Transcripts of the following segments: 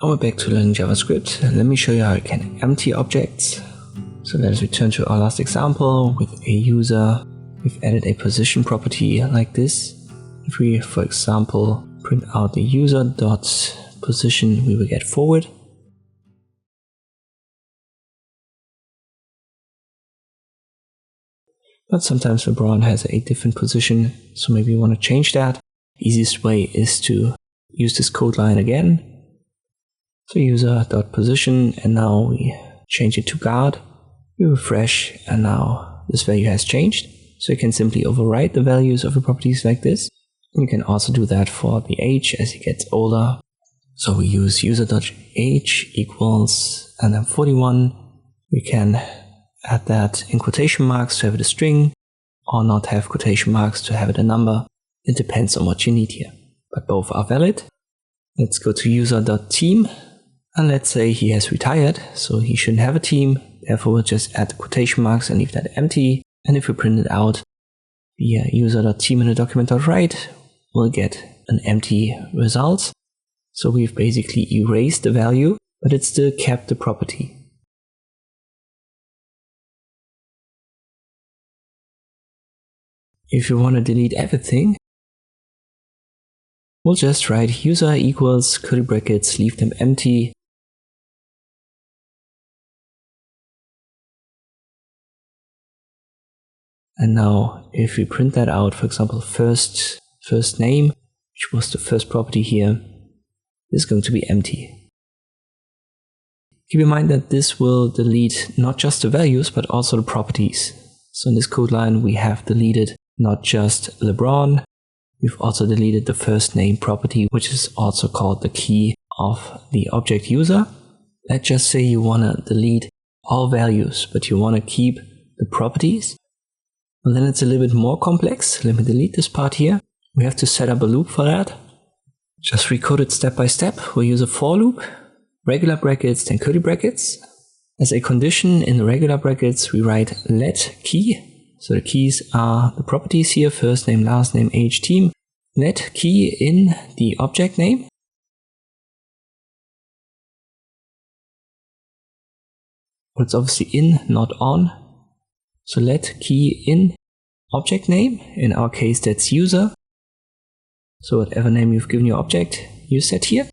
And we're back to learning JavaScript. Let me show you how you can empty objects. So let us return to our last example with a user. We've added a position property like this. If we, for example, print out the user.position, we will get forward. But sometimes LeBron has a different position, so maybe you want to change that. Easiest way is to use this code line again. So user.position, and now we change it to guard. We refresh, and now this value has changed. So you can simply overwrite the values of the properties like this. And you can also do that for the age as it gets older. So we use user.age equals, and then 41. We can add that in quotation marks to have it a string, or not have quotation marks to have it a number. It depends on what you need here, but both are valid. Let's go to user.team, and let's say he has retired, so he shouldn't have a team. Therefore, we'll just add the quotation marks and leave that empty. And if we print it out via user.team in the document.write, we'll get an empty result. So we've basically erased the value, but it still kept the property. If you want to delete everything, we'll just write user equals curly brackets, leave them empty. And now if we print that out, for example, first name, which was the first property here, is going to be empty. Keep in mind that this will delete not just the values, but also the properties. So in this code line, we have deleted not just LeBron, we've also deleted the first name property, which is also called the key of the object user. Let's just say you want to delete all values, but you want to keep the properties. Well, then it's a little bit more complex. Let me delete this part here. We have to set up a loop for that. Just recode it step by step. We'll use a for loop, regular brackets, then curly brackets. As a condition in the regular brackets, we write let key. So the keys are the properties here, first name, last name, age, team. Let key in the object name. But it's obviously in, not on. So let key in object name. In our case, that's user. So whatever name you've given your object, you set here.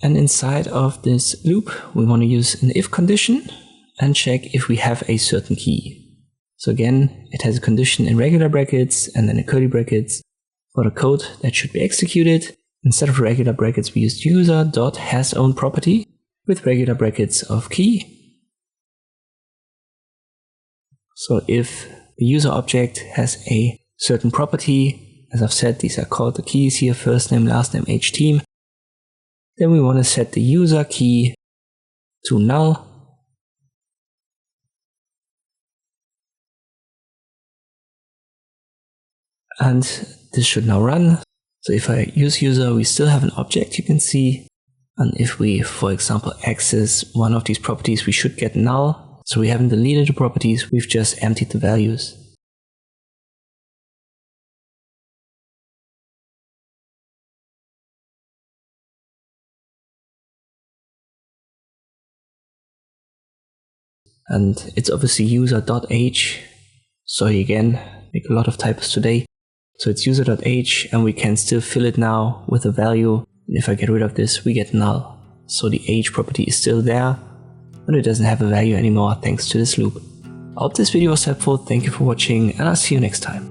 And inside of this loop, we want to use an if condition and check if we have a certain key. So again, it has a condition in regular brackets and then in curly brackets for the code that should be executed. Instead of regular brackets, we used user.hasOwnProperty with regular brackets of key. So if the user object has a certain property, as I've said, these are called the keys here, first name, last name, age, team. Then we want to set the user key to null. And this should now run. So if I use user, we still have an object you can see. And if we, for example, access one of these properties, we should get null. So we haven't deleted the properties, we've just emptied the values. And it's obviously user.age. Sorry again, make a lot of typos today. So it's user.age, and we can still fill it now with a value. And if I get rid of this, we get null. So the age property is still there, but it doesn't have a value anymore thanks to this loop. I hope this video was helpful. Thank you for watching, and I'll see you next time.